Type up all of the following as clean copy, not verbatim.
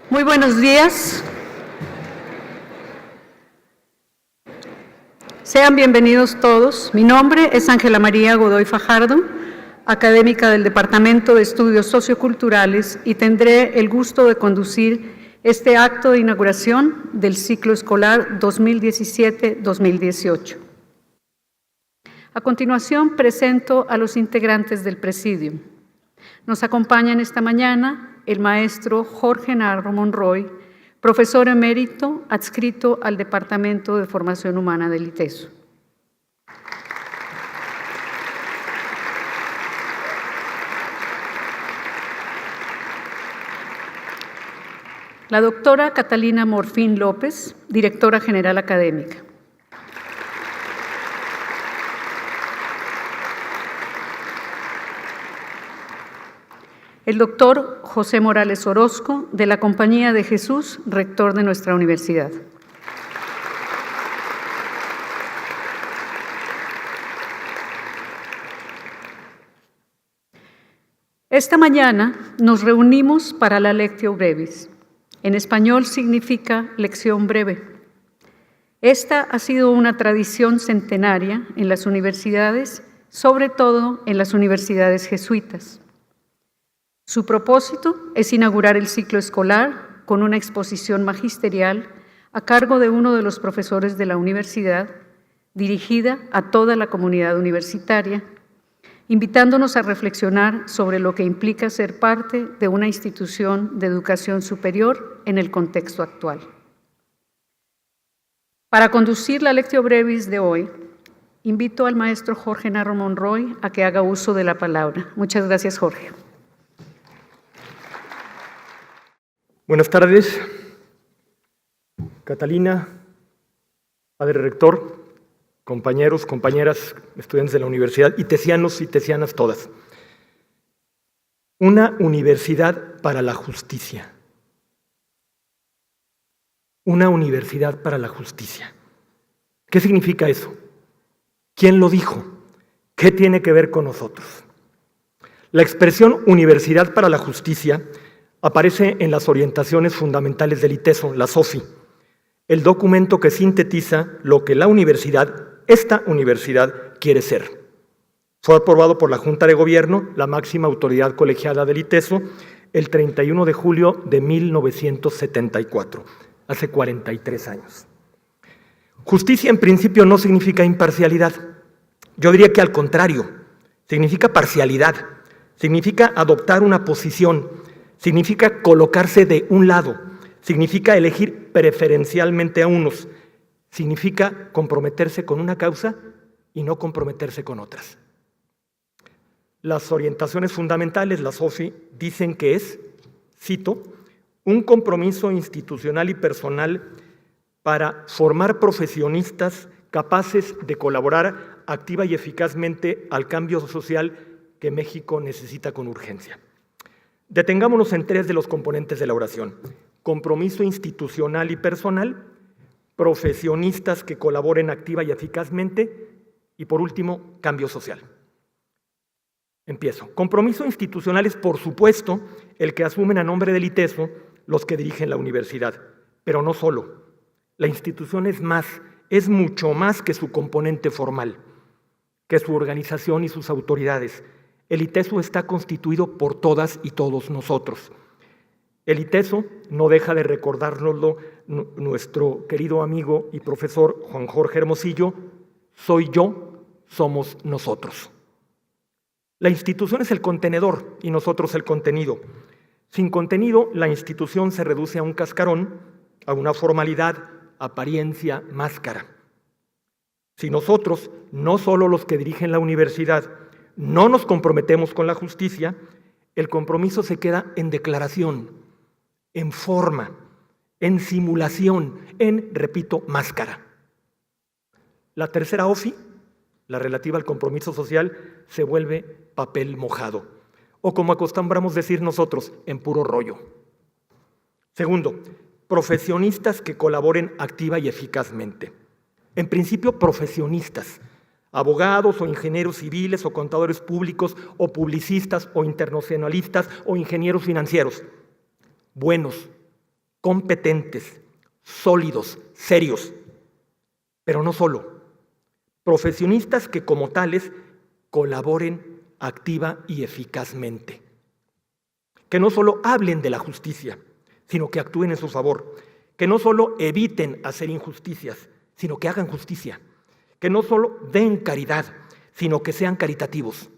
Muy buenos días. Sean bienvenidos todos. Mi nombre es Ángela María Godoy Fajardo, académica del Departamento de Estudios Socioculturales, y tendré el gusto de conducir este acto de inauguración del ciclo escolar 2017-2018. A continuación, presento a los integrantes del Presidium. Nos acompañan esta mañana el maestro Jorge Narro Monroy, profesor emérito adscrito al Departamento de Formación Humana del ITESO. La doctora Catalina Morfín López, directora general académica. El doctor José Morales Orozco, de la Compañía de Jesús, rector de nuestra universidad. Esta mañana nos reunimos para la Lectio Brevis. En español significa lección breve. Esta ha sido una tradición centenaria en las universidades, sobre todo en las universidades jesuitas. Su propósito es inaugurar el ciclo escolar con una exposición magisterial a cargo de uno de los profesores de la universidad, dirigida a toda la comunidad universitaria, invitándonos a reflexionar sobre lo que implica ser parte de una institución de educación superior en el contexto actual. Para conducir la Lectio Brevis de hoy, invito al maestro Jorge Narro Monroy a que haga uso de la palabra. Muchas gracias, Jorge. Buenas tardes, Catalina, padre rector, compañeros, compañeras, estudiantes de la universidad, y tesianos y tesianas todas. Una universidad para la justicia. Una universidad para la justicia. ¿Qué significa eso? ¿Quién lo dijo? ¿Qué tiene que ver con nosotros? La expresión Universidad para la Justicia aparece en las orientaciones fundamentales del ITESO, la SOFI, el documento que sintetiza lo que la universidad, esta universidad, quiere ser. Fue aprobado por la Junta de Gobierno, la máxima autoridad colegiada del ITESO, el 31 de julio de 1974, hace 43 años. Justicia, en principio, no significa imparcialidad. Yo diría que al contrario, significa parcialidad, significa adoptar una posición, significa colocarse de un lado, significa elegir preferencialmente a unos, significa comprometerse con una causa y no comprometerse con otras. Las orientaciones fundamentales, la SOFI, dicen que es, cito, un compromiso institucional y personal para formar profesionistas capaces de colaborar activa y eficazmente al cambio social que México necesita con urgencia. Detengámonos en tres de los componentes de la oración: compromiso institucional y personal, profesionistas que colaboren activa y eficazmente, y por último, cambio social. Empiezo. Compromiso institucional es, por supuesto, el que asumen a nombre del ITESO los que dirigen la universidad, pero no solo. La institución es más, es mucho más que su componente formal, que su organización y sus autoridades. El ITESO está constituido por todas y todos nosotros. El ITESO, no deja de recordárnoslo nuestro querido amigo y profesor Juan Jorge Hermosillo, soy yo, somos nosotros. La institución es el contenedor y nosotros el contenido. Sin contenido, la institución se reduce a un cascarón, a una formalidad, apariencia, máscara. Si nosotros, no solo los que dirigen la universidad, no nos comprometemos con la justicia, el compromiso se queda en declaración, en forma, en simulación, en, repito, máscara. La tercera OFI, la relativa al compromiso social, se vuelve papel mojado, o como acostumbramos decir nosotros, en puro rollo. Segundo, profesionistas que colaboren activa y eficazmente. En principio, profesionistas, abogados o ingenieros civiles o contadores públicos o publicistas o internacionalistas o ingenieros financieros. Buenos, competentes, sólidos, serios, pero no solo, profesionistas que como tales colaboren activa y eficazmente, que no solo hablen de la justicia, sino que actúen en su favor, que no solo eviten hacer injusticias, sino que hagan justicia, que no solo den caridad, sino que sean caritativos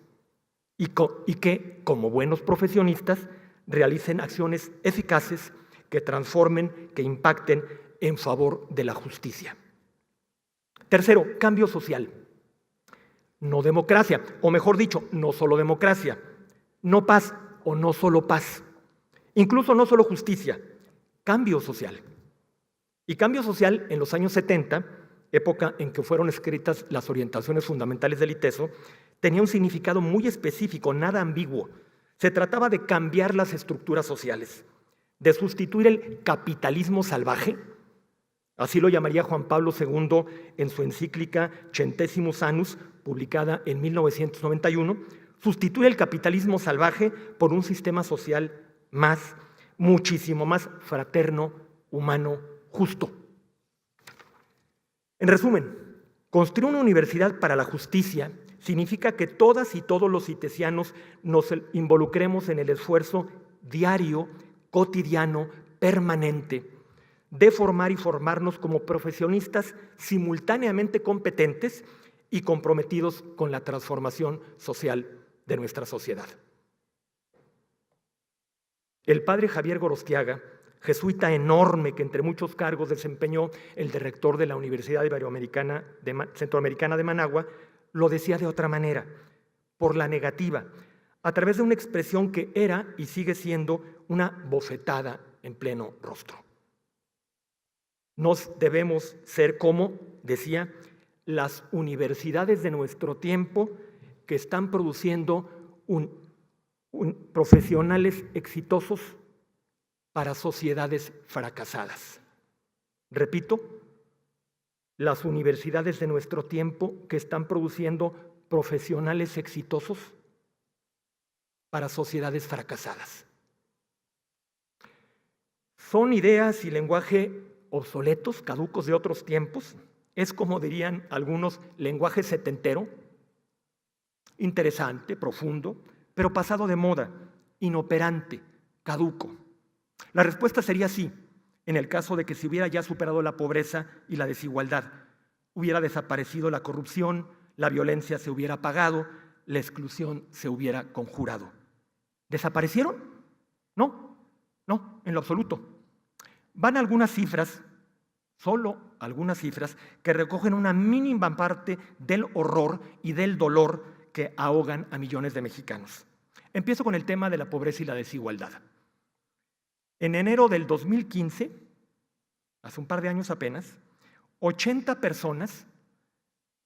y que, como buenos profesionistas, realicen acciones eficaces que transformen, que impacten en favor de la justicia. Tercero, cambio social. No democracia, o mejor dicho, no solo democracia, no paz o no solo paz, incluso no solo justicia, cambio social. Y cambio social en los años 70, época en que fueron escritas las orientaciones fundamentales del ITESO, tenía un significado muy específico, nada ambiguo. Se trataba de cambiar las estructuras sociales, de sustituir el capitalismo salvaje, así lo llamaría Juan Pablo II en su encíclica Centesimus Annus, publicada en 1991, sustituir el capitalismo salvaje por un sistema social muchísimo más fraterno, humano, justo. En resumen, construir una universidad para la justicia significa que todas y todos los itesianos nos involucremos en el esfuerzo diario, cotidiano, permanente, de formar y formarnos como profesionistas simultáneamente competentes y comprometidos con la transformación social de nuestra sociedad. El padre Javier Gorostiaga, jesuita enorme que entre muchos cargos desempeñó el de rector de la Universidad Centroamericana de Managua, lo decía de otra manera, por la negativa, a través de una expresión que era y sigue siendo una bofetada en pleno rostro. Nos debemos ser como, decía, las universidades de nuestro tiempo que están produciendo profesionales exitosos para sociedades fracasadas. Repito, las universidades de nuestro tiempo que están produciendo profesionales exitosos para sociedades fracasadas. Son ideas y lenguaje obsoletos, caducos de otros tiempos. Es, como dirían algunos, lenguaje setentero, interesante, profundo, pero pasado de moda, inoperante, caduco. La respuesta sería sí, en el caso de que se hubiera ya superado la pobreza y la desigualdad, hubiera desaparecido la corrupción, la violencia se hubiera apagado, la exclusión se hubiera conjurado. ¿Desaparecieron? No, en lo absoluto. Van algunas cifras, solo algunas cifras, que recogen una mínima parte del horror y del dolor que ahogan a millones de mexicanos. Empiezo con el tema de la pobreza y la desigualdad. En enero del 2015, hace un par de años apenas, 80 personas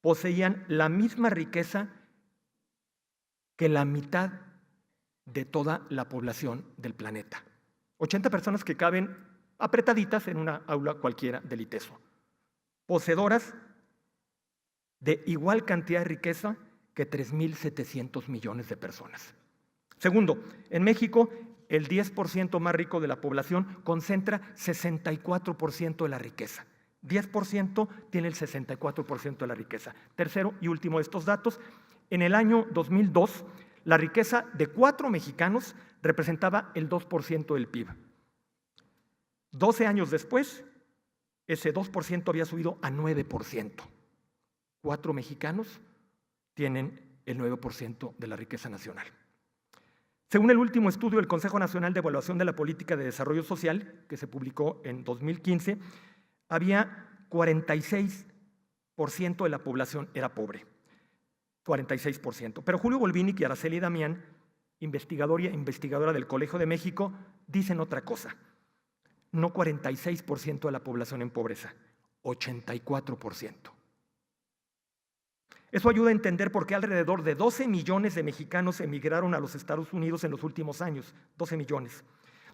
poseían la misma riqueza que la mitad de toda la población del planeta. 80 personas que caben apretaditas en una aula cualquiera del ITESO, poseedoras de igual cantidad de riqueza que 3.700 millones de personas. Segundo, en México, el 10% más rico de la población concentra 64% de la riqueza. 10% tiene el 64% de la riqueza. Tercero y último de estos datos, en el año 2002, la riqueza de 4 mexicanos representaba el 2% del PIB. 12 años después, ese 2% había subido a 9%. 4 mexicanos tienen el 9% de la riqueza nacional. Según el último estudio del Consejo Nacional de Evaluación de la Política de Desarrollo Social, que se publicó en 2015, había 46% de la población era pobre. 46%. Pero Julio Volvinic y Araceli Damián, investigadora del Colegio de México, dicen otra cosa. No 46% de la población en pobreza, 84%. Eso ayuda a entender por qué alrededor de 12 millones de mexicanos emigraron a los Estados Unidos en los últimos años. 12 millones.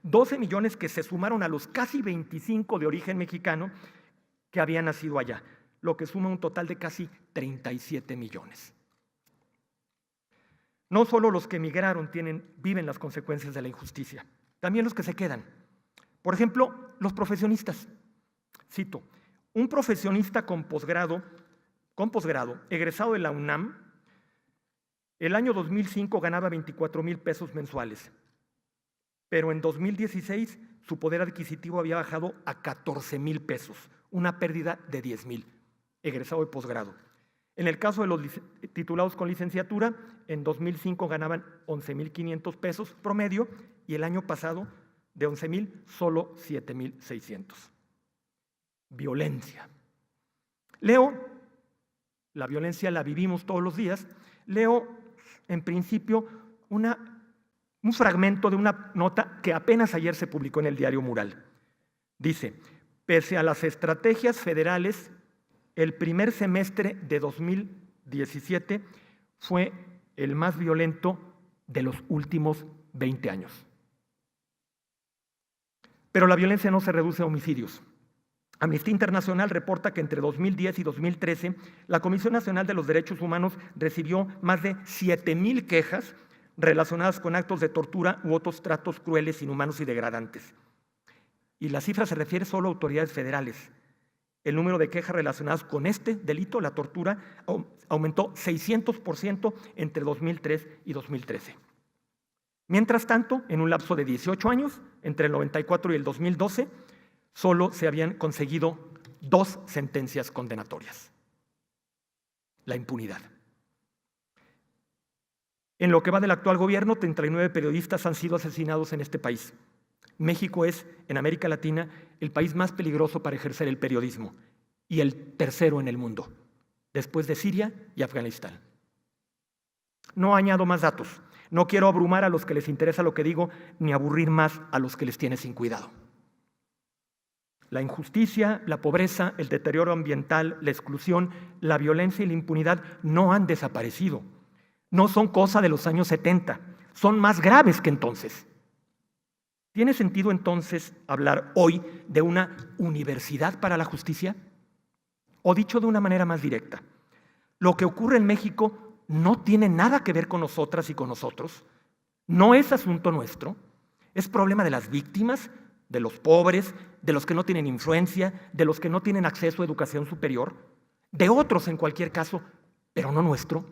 12 millones que se sumaron a los casi 25 de origen mexicano que habían nacido allá, lo que suma un total de casi 37 millones. No solo los que emigraron viven las consecuencias de la injusticia, también los que se quedan. Por ejemplo, los profesionistas. Cito, un profesionista con posgrado, egresado de la UNAM, el año 2005 ganaba 24,000 pesos mensuales, pero en 2016 su poder adquisitivo había bajado a 14,000 pesos, una pérdida de 10,000, egresado de posgrado. En el caso de los titulados con licenciatura, en 2005 ganaban 11,500 pesos promedio y el año pasado de 11,000 solo 7,600. Violencia. Leo, la violencia la vivimos todos los días, leo en principio un fragmento de una nota que apenas ayer se publicó en el diario Mural. Dice, pese a las estrategias federales, el primer semestre de 2017 fue el más violento de los últimos 20 años. Pero la violencia no se reduce a homicidios. Amnistía Internacional reporta que entre 2010 y 2013 la Comisión Nacional de los Derechos Humanos recibió más de 7,000 quejas relacionadas con actos de tortura u otros tratos crueles, inhumanos y degradantes. Y la cifra se refiere solo a autoridades federales. El número de quejas relacionadas con este delito, la tortura, aumentó 600% entre 2003 y 2013. Mientras tanto, en un lapso de 18 años, entre el 94 y el 2012, solo se habían conseguido 2 sentencias condenatorias. La impunidad. En lo que va del actual gobierno, 39 periodistas han sido asesinados en este país. México es, en América Latina, el país más peligroso para ejercer el periodismo y el tercero en el mundo, después de Siria y Afganistán. No añado más datos. No quiero abrumar a los que les interesa lo que digo, ni aburrir más a los que les tiene sin cuidado. La injusticia, la pobreza, el deterioro ambiental, la exclusión, la violencia y la impunidad no han desaparecido. No son cosa de los años 70, son más graves que entonces. ¿Tiene sentido entonces hablar hoy de una universidad para la justicia? O dicho de una manera más directa, lo que ocurre en México no tiene nada que ver con nosotras y con nosotros, no es asunto nuestro, es problema de las víctimas, de los pobres, de los que no tienen influencia, de los que no tienen acceso a educación superior, de otros en cualquier caso, pero no nuestro.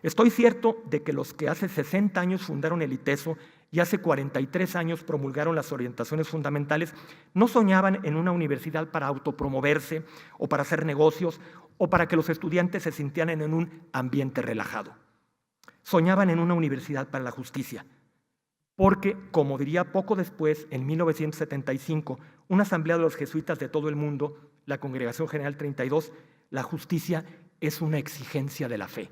Estoy cierto de que los que hace 60 años fundaron el ITESO y hace 43 años promulgaron las orientaciones fundamentales, no soñaban en una universidad para autopromoverse o para hacer negocios o para que los estudiantes se sintieran en un ambiente relajado. Soñaban en una universidad para la justicia, porque, como diría poco después, en 1975, una asamblea de los jesuitas de todo el mundo, la Congregación General 32, la justicia es una exigencia de la fe.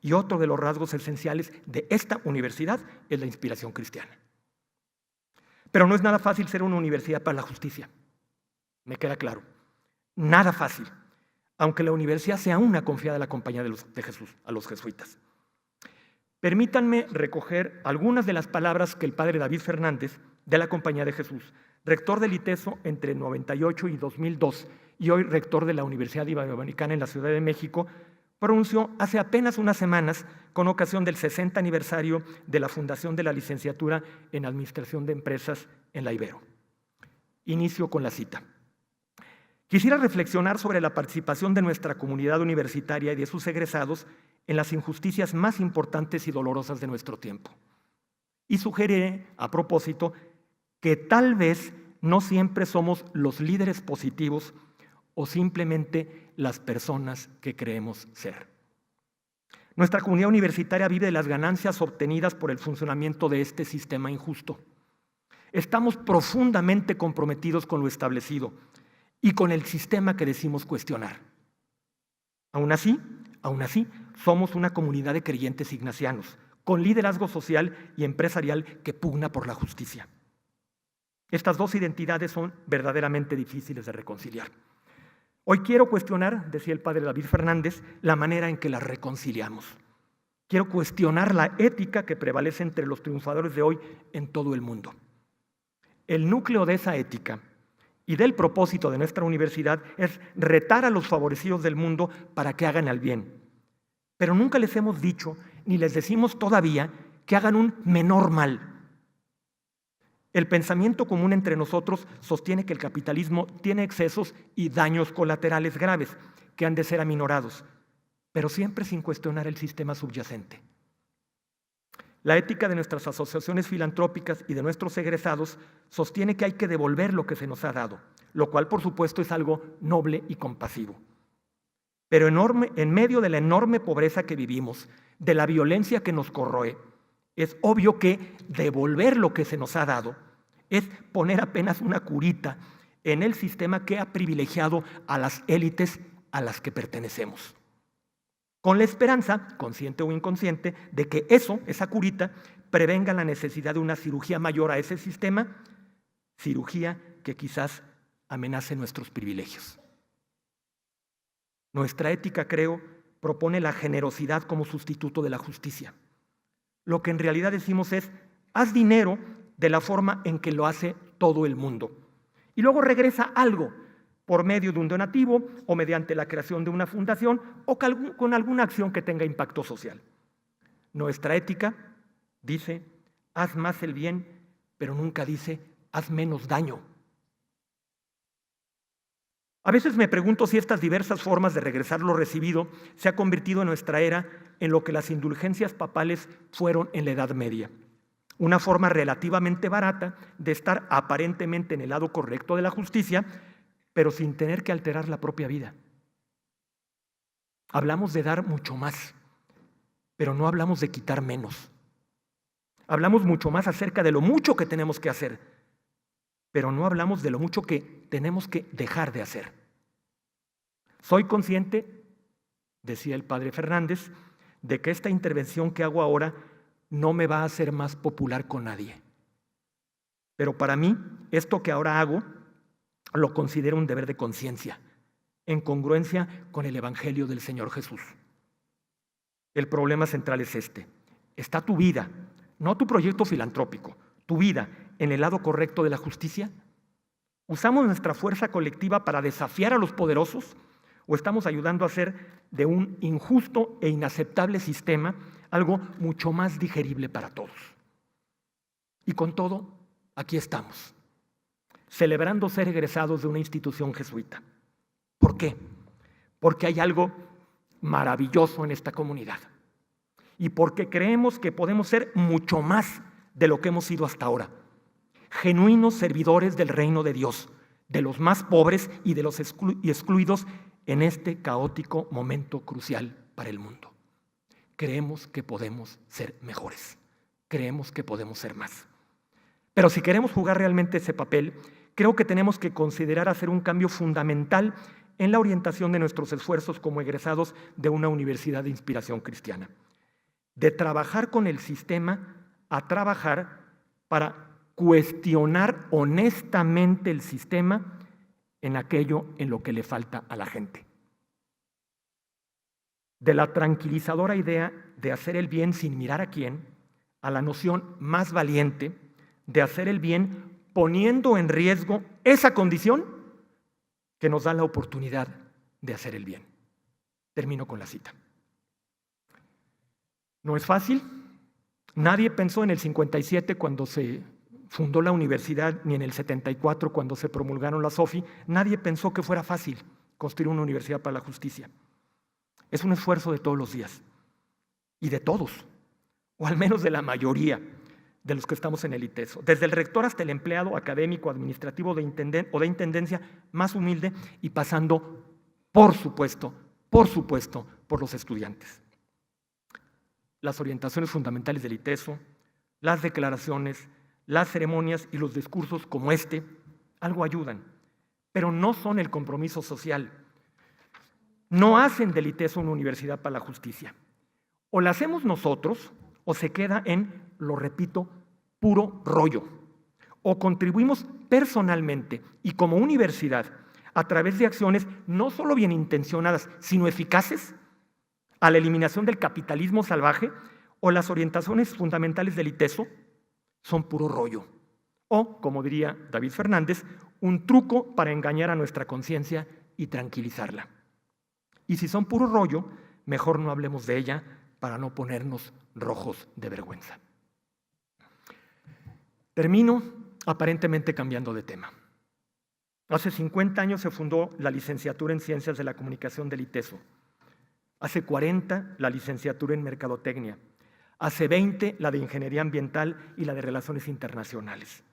Y otro de los rasgos esenciales de esta universidad es la inspiración cristiana. Pero no es nada fácil ser una universidad para la justicia. Me queda claro. Nada fácil. Aunque la universidad sea una confiada a la compañía de Jesús, a los jesuitas. Permítanme recoger algunas de las palabras que el padre David Fernández, de la Compañía de Jesús, rector del ITESO entre 98 y 2002 y hoy rector de la Universidad Iberoamericana en la Ciudad de México, pronunció hace apenas unas semanas con ocasión del 60 aniversario de la fundación de la licenciatura en Administración de Empresas en la Ibero. Inicio con la cita. Quisiera reflexionar sobre la participación de nuestra comunidad universitaria y de sus egresados en las injusticias más importantes y dolorosas de nuestro tiempo. Y sugeriré, a propósito, que tal vez no siempre somos los líderes positivos o simplemente las personas que creemos ser. Nuestra comunidad universitaria vive de las ganancias obtenidas por el funcionamiento de este sistema injusto. Estamos profundamente comprometidos con lo establecido y con el sistema que decimos cuestionar. Aún así, somos una comunidad de creyentes ignacianos, con liderazgo social y empresarial que pugna por la justicia. Estas dos identidades son verdaderamente difíciles de reconciliar. Hoy quiero cuestionar, decía el padre David Fernández, la manera en que las reconciliamos. Quiero cuestionar la ética que prevalece entre los triunfadores de hoy en todo el mundo. El núcleo de esa ética y del propósito de nuestra universidad es retar a los favorecidos del mundo para que hagan el bien. Pero nunca les hemos dicho, ni les decimos todavía, que hagan un menor mal. El pensamiento común entre nosotros sostiene que el capitalismo tiene excesos y daños colaterales graves que han de ser aminorados, pero siempre sin cuestionar el sistema subyacente. La ética de nuestras asociaciones filantrópicas y de nuestros egresados sostiene que hay que devolver lo que se nos ha dado, lo cual por supuesto es algo noble y compasivo. Pero en medio de la enorme pobreza que vivimos, de la violencia que nos corroe, es obvio que devolver lo que se nos ha dado es poner apenas una curita en el sistema que ha privilegiado a las élites a las que pertenecemos, con la esperanza, consciente o inconsciente, de que esa curita, prevenga la necesidad de una cirugía mayor a ese sistema, cirugía que quizás amenace nuestros privilegios. Nuestra ética, creo, propone la generosidad como sustituto de la justicia. Lo que en realidad decimos es: haz dinero de la forma en que lo hace todo el mundo. Y luego regresa algo por medio de un donativo o mediante la creación de una fundación o con alguna acción que tenga impacto social. Nuestra ética dice: haz más el bien, pero nunca dice: haz menos daño. A veces me pregunto si estas diversas formas de regresar lo recibido se ha convertido en nuestra era en lo que las indulgencias papales fueron en la Edad Media. Una forma relativamente barata de estar aparentemente en el lado correcto de la justicia, pero sin tener que alterar la propia vida. Hablamos de dar mucho más, pero no hablamos de quitar menos. Hablamos mucho más acerca de lo mucho que tenemos que hacer, pero no hablamos de lo mucho que tenemos que dejar de hacer. Soy consciente, decía el padre Fernández, de que esta intervención que hago ahora no me va a hacer más popular con nadie. Pero para mí, esto que ahora hago, lo considero un deber de conciencia, en congruencia con el Evangelio del Señor Jesús. El problema central es este: ¿está tu vida, no tu proyecto filantrópico, tu vida, en el lado correcto de la justicia? ¿Usamos nuestra fuerza colectiva para desafiar a los poderosos o estamos ayudando a hacer de un injusto e inaceptable sistema algo mucho más digerible para todos? Y con todo, aquí estamos, celebrando ser egresados de una institución jesuita. ¿Por qué? Porque hay algo maravilloso en esta comunidad y porque creemos que podemos ser mucho más de lo que hemos sido hasta ahora. Genuinos servidores del reino de Dios, de los más pobres y de los excluidos en este caótico momento crucial para el mundo. Creemos que podemos ser mejores, creemos que podemos ser más. Pero si queremos jugar realmente ese papel, creo que tenemos que considerar hacer un cambio fundamental en la orientación de nuestros esfuerzos como egresados de una universidad de inspiración cristiana. De trabajar con el sistema a trabajar para cuestionar honestamente el sistema en aquello en lo que le falta a la gente. De la tranquilizadora idea de hacer el bien sin mirar a quién, a la noción más valiente de hacer el bien poniendo en riesgo esa condición que nos da la oportunidad de hacer el bien. Termino con la cita. No es fácil. Nadie pensó en el 57 cuando se fundó la universidad, ni en el 74 cuando se promulgaron las SOFI. Nadie pensó que fuera fácil construir una universidad para la justicia. Es un esfuerzo de todos los días y de todos, o al menos de la mayoría de los que estamos en el ITESO, desde el rector hasta el empleado académico, administrativo o de intendencia más humilde y pasando, por supuesto, por los estudiantes. Las orientaciones fundamentales del ITESO, las declaraciones, las ceremonias y los discursos como este, algo ayudan, pero no son el compromiso social. No hacen del ITESO una universidad para la justicia. O la hacemos nosotros, o se queda en, lo repito, puro rollo. O contribuimos personalmente y como universidad a través de acciones no solo bien intencionadas, sino eficaces a la eliminación del capitalismo salvaje, o las orientaciones fundamentales del ITESO son puro rollo. O, como diría David Fernández, un truco para engañar a nuestra conciencia y tranquilizarla. Y si son puro rollo, mejor no hablemos de ella para no ponernos rojos de vergüenza. Termino aparentemente cambiando de tema. Hace 50 años se fundó la licenciatura en Ciencias de la Comunicación del ITESO. Hace 40 la licenciatura en Mercadotecnia. Hace 20 la de Ingeniería Ambiental y la de Relaciones Internacionales.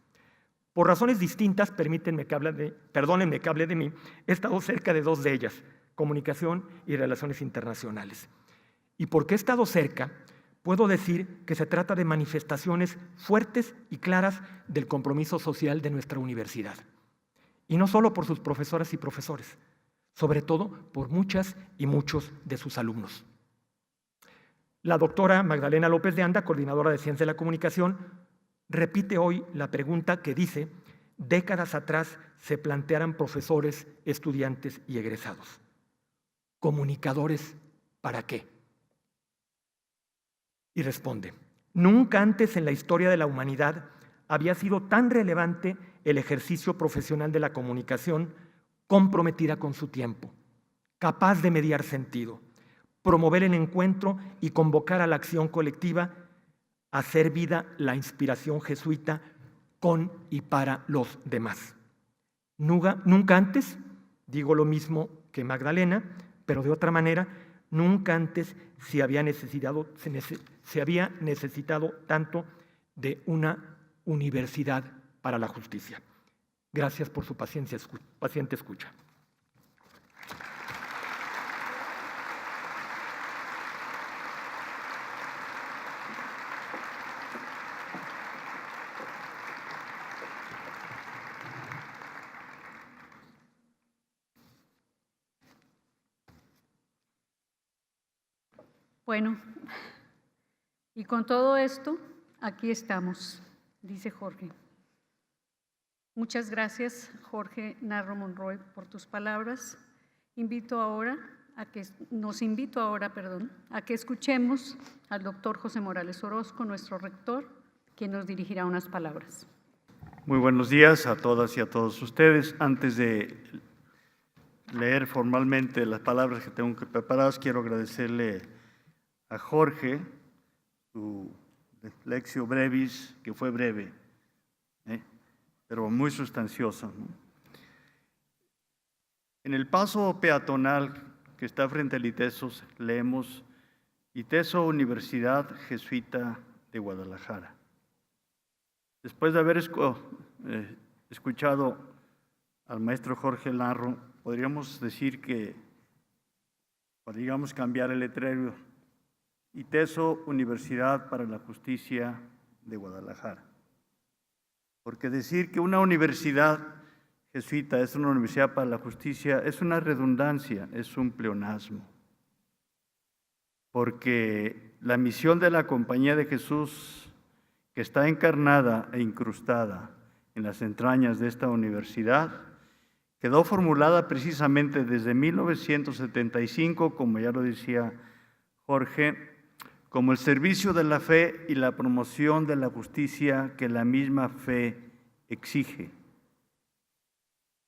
Por razones distintas, perdónenme que hable de mí, he estado cerca de 2 de ellas, Comunicación y Relaciones Internacionales. Y porque he estado cerca, puedo decir que se trata de manifestaciones fuertes y claras del compromiso social de nuestra universidad. Y no solo por sus profesoras y profesores, sobre todo por muchas y muchos de sus alumnos. La doctora Magdalena López de Anda, coordinadora de Ciencias de la Comunicación, repite hoy la pregunta que dice: décadas atrás se plantearan profesores, estudiantes y egresados. ¿Comunicadores para qué? Y responde: nunca antes en la historia de la humanidad había sido tan relevante el ejercicio profesional de la comunicación, comprometida con su tiempo, capaz de mediar sentido, promover el encuentro y convocar a la acción colectiva, hacer vida la inspiración jesuita con y para los demás. Nunca antes, digo lo mismo que Magdalena, pero de otra manera, nunca antes se había necesitado tanto de una universidad para la justicia. Gracias por su paciente escucha. Bueno, y con todo esto, aquí estamos, dice Jorge. Muchas gracias, Jorge Narro Monroy, por tus palabras. Nos invito ahora a que escuchemos al doctor José Morales Orozco, nuestro rector, quien nos dirigirá unas palabras. Muy buenos días a todas y a todos ustedes. Antes de leer formalmente las palabras que tengo preparadas, quiero agradecerle a Jorge su lectio brevis, que fue breve, pero muy sustanciosa, ¿no? En el paso peatonal que está frente al ITESO leemos: ITESO, Universidad Jesuita de Guadalajara. Después de haber escuchado al maestro Jorge Narro, podríamos decir que podríamos cambiar el letrero: ITESO, Universidad para la Justicia de Guadalajara. Porque decir que una universidad jesuita es una universidad para la justicia es una redundancia, es un pleonasmo. Porque la misión de la Compañía de Jesús, que está encarnada e incrustada en las entrañas de esta universidad, quedó formulada precisamente desde 1975, como ya lo decía Jorge, como el servicio de la fe y la promoción de la justicia que la misma fe exige.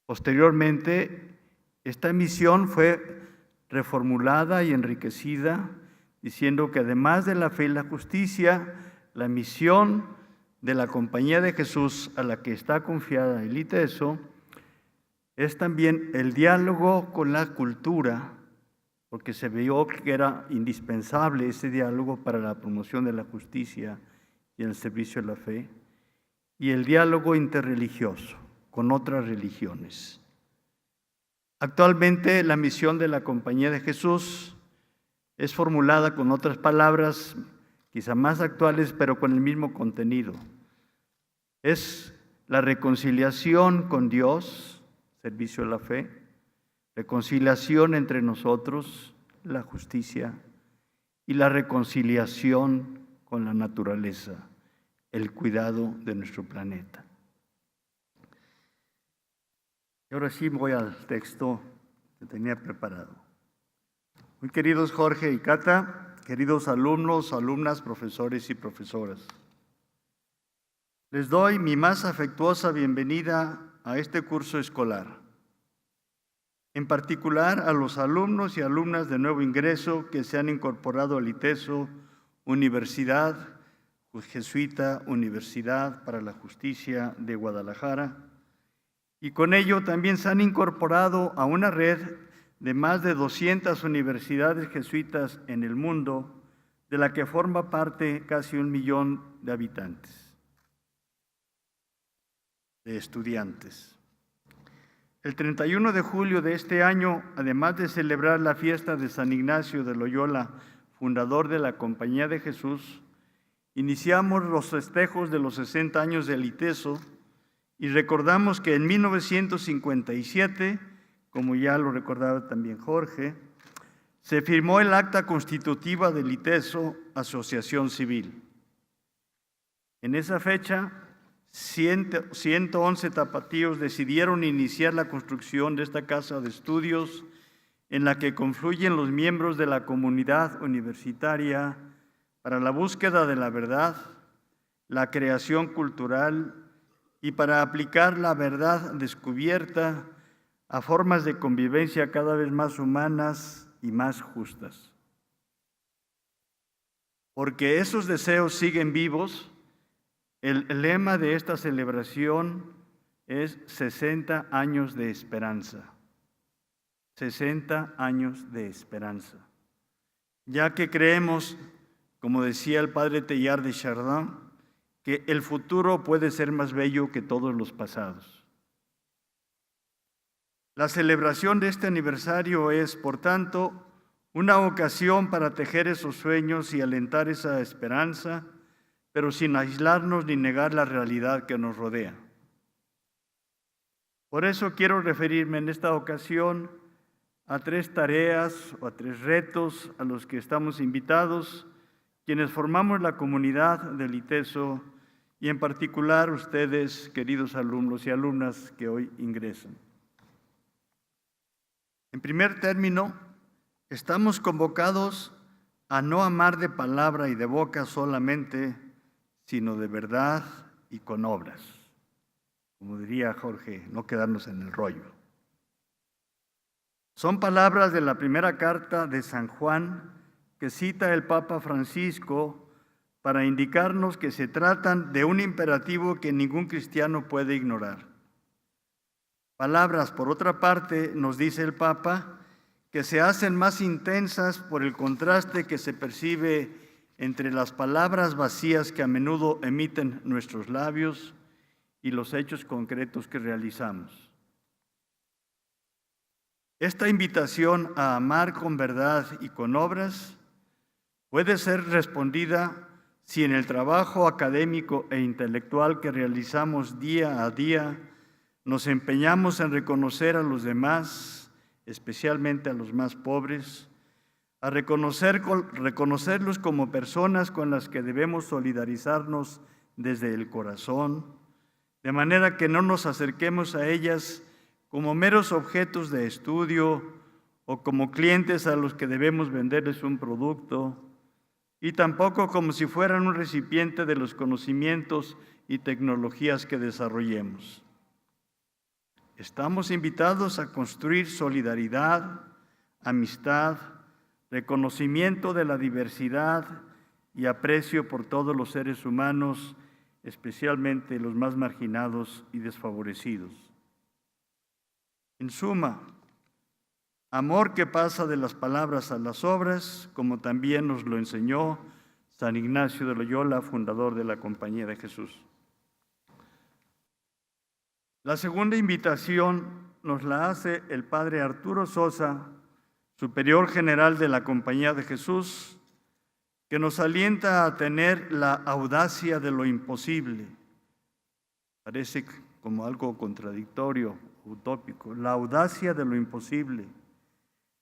Posteriormente, esta misión fue reformulada y enriquecida, diciendo que además de la fe y la justicia, la misión de la Compañía de Jesús, a la que está confiada el ITESO, es también el diálogo con la cultura, porque se vio que era indispensable ese diálogo para la promoción de la justicia y el servicio de la fe, y el diálogo interreligioso con otras religiones. Actualmente la misión de la Compañía de Jesús es formulada con otras palabras, quizá más actuales, pero con el mismo contenido. Es la reconciliación con Dios, servicio de la fe, reconciliación entre nosotros, la justicia, y la reconciliación con la naturaleza, el cuidado de nuestro planeta. Y ahora sí voy al texto que tenía preparado. Muy queridos Jorge y Cata, queridos alumnos, alumnas, profesores y profesoras, les doy mi más afectuosa bienvenida a este curso escolar. En particular a los alumnos y alumnas de nuevo ingreso que se han incorporado al ITESO, Universidad Jesuita Universidad para la Justicia de Guadalajara, y con ello también se han incorporado a una red de más de 200 universidades jesuitas en el mundo, de la que forma parte casi 1 millón de habitantes, de estudiantes. El 31 de julio de este año, además de celebrar la fiesta de San Ignacio de Loyola, fundador de la Compañía de Jesús, iniciamos los festejos de los 60 años del ITESO y recordamos que en 1957, como ya lo recordaba también Jorge, se firmó el acta constitutiva del ITESO, Asociación Civil. En esa fecha, 111 tapatíos decidieron iniciar la construcción de esta casa de estudios en la que confluyen los miembros de la comunidad universitaria para la búsqueda de la verdad, la creación cultural y para aplicar la verdad descubierta a formas de convivencia cada vez más humanas y más justas. Porque esos deseos siguen vivos, el lema de esta celebración es 60 años de esperanza. 60 años de esperanza. Ya que creemos, como decía el padre Teilhard de Chardin, que el futuro puede ser más bello que todos los pasados. La celebración de este aniversario es, por tanto, una ocasión para tejer esos sueños y alentar esa esperanza, pero sin aislarnos ni negar la realidad que nos rodea. Por eso quiero referirme en esta ocasión a 3 tareas o a 3 retos a los que estamos invitados, quienes formamos la comunidad del ITESO y en particular ustedes, queridos alumnos y alumnas que hoy ingresan. En primer término, estamos convocados a no amar de palabra y de boca solamente, sino de verdad y con obras. Como diría Jorge, no quedarnos en el rollo. Son palabras de la primera carta de San Juan que cita el Papa Francisco para indicarnos que se tratan de un imperativo que ningún cristiano puede ignorar. Palabras, por otra parte, nos dice el Papa, que se hacen más intensas por el contraste que se percibe entre las palabras vacías que a menudo emiten nuestros labios y los hechos concretos que realizamos. Esta invitación a amar con verdad y con obras puede ser respondida si en el trabajo académico e intelectual que realizamos día a día nos empeñamos en reconocer a los demás, especialmente a los más pobres, a reconocerlos como personas con las que debemos solidarizarnos desde el corazón, de manera que no nos acerquemos a ellas como meros objetos de estudio o como clientes a los que debemos venderles un producto, y tampoco como si fueran un recipiente de los conocimientos y tecnologías que desarrollemos. Estamos invitados a construir solidaridad, amistad, reconocimiento de la diversidad y aprecio por todos los seres humanos, especialmente los más marginados y desfavorecidos. En suma, amor que pasa de las palabras a las obras, como también nos lo enseñó San Ignacio de Loyola, fundador de la Compañía de Jesús. La segunda invitación nos la hace el padre Arturo Sosa, superior general de la Compañía de Jesús, que nos alienta a tener la audacia de lo imposible. Parece como algo contradictorio, utópico. La audacia de lo imposible.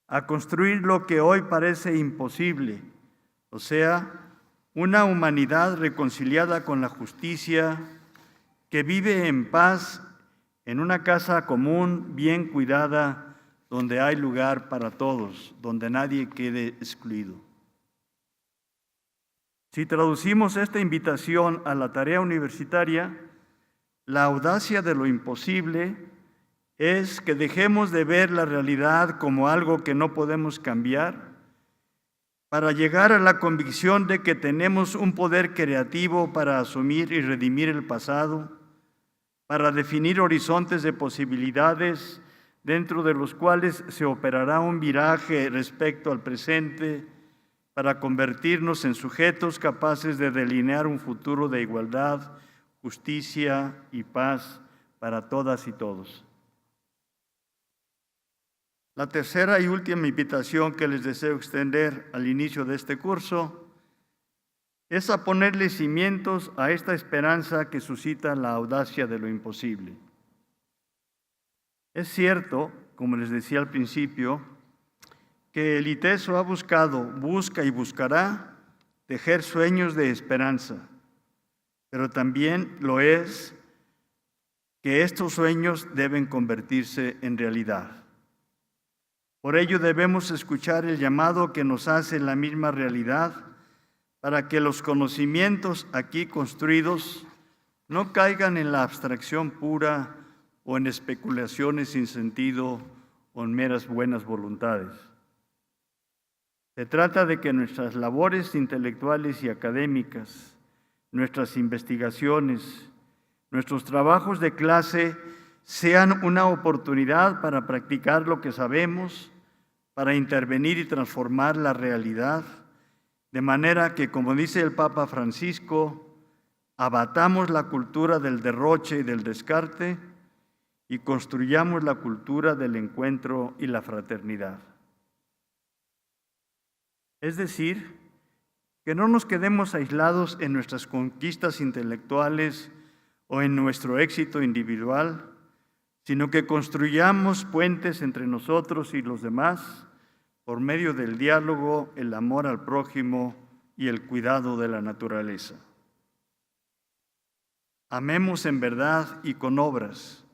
A construir lo que hoy parece imposible, o sea, una humanidad reconciliada con la justicia, que vive en paz en una casa común, bien cuidada, donde hay lugar para todos, donde nadie quede excluido. Si traducimos esta invitación a la tarea universitaria, la audacia de lo imposible es que dejemos de ver la realidad como algo que no podemos cambiar para llegar a la convicción de que tenemos un poder creativo para asumir y redimir el pasado, para definir horizontes de posibilidades dentro de los cuales se operará un viraje respecto al presente, para convertirnos en sujetos capaces de delinear un futuro de igualdad, justicia y paz para todas y todos. La tercera y última invitación que les deseo extender al inicio de este curso es a ponerle cimientos a esta esperanza que suscita la audacia de lo imposible. Es cierto, como les decía al principio, que el ITESO ha buscado, busca y buscará tejer sueños de esperanza, pero también lo es que estos sueños deben convertirse en realidad. Por ello debemos escuchar el llamado que nos hace la misma realidad para que los conocimientos aquí construidos no caigan en la abstracción pura o en especulaciones sin sentido o en meras buenas voluntades. Se trata de que nuestras labores intelectuales y académicas, nuestras investigaciones, nuestros trabajos de clase sean una oportunidad para practicar lo que sabemos, para intervenir y transformar la realidad, de manera que, como dice el Papa Francisco, abatamos la cultura del derroche y del descarte y construyamos la cultura del encuentro y la fraternidad. Es decir, que no nos quedemos aislados en nuestras conquistas intelectuales o en nuestro éxito individual, sino que construyamos puentes entre nosotros y los demás por medio del diálogo, el amor al prójimo y el cuidado de la naturaleza. Amemos en verdad y con obras.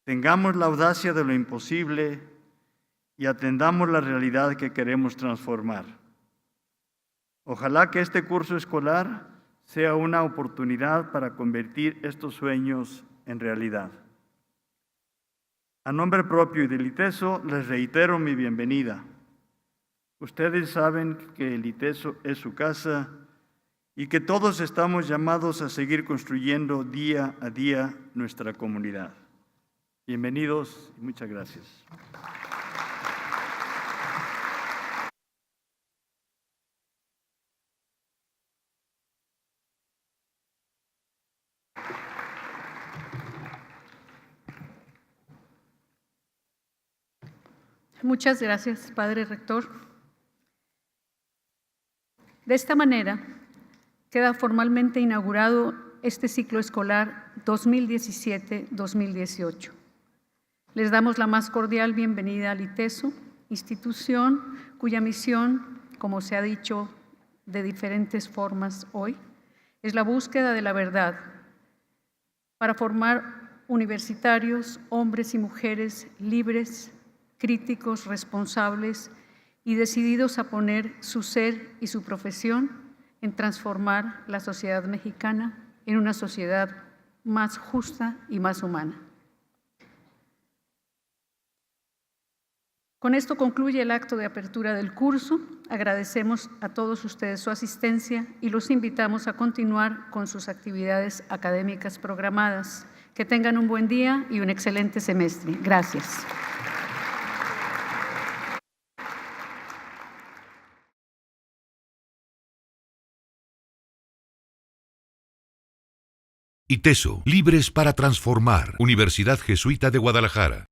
Tengamos la audacia de lo imposible y atendamos la realidad que queremos transformar. Ojalá que este curso escolar sea una oportunidad para convertir estos sueños en realidad. A nombre propio y del ITESO, les reitero mi bienvenida. Ustedes saben que el ITESO es su casa y que todos estamos llamados a seguir construyendo día a día nuestra comunidad. Bienvenidos y muchas gracias. Muchas gracias, Padre Rector. De esta manera, queda formalmente inaugurado este ciclo escolar 2017-2018. Les damos la más cordial bienvenida al ITESO, institución cuya misión, como se ha dicho de diferentes formas hoy, es la búsqueda de la verdad para formar universitarios, hombres y mujeres libres, críticos, responsables y decididos a poner su ser y su profesión en transformar la sociedad mexicana en una sociedad más justa y más humana. Con esto concluye el acto de apertura del curso. Agradecemos a todos ustedes su asistencia y los invitamos a continuar con sus actividades académicas programadas. Que tengan un buen día y un excelente semestre. Gracias. ITESO, libres para transformar. Universidad Jesuita de Guadalajara.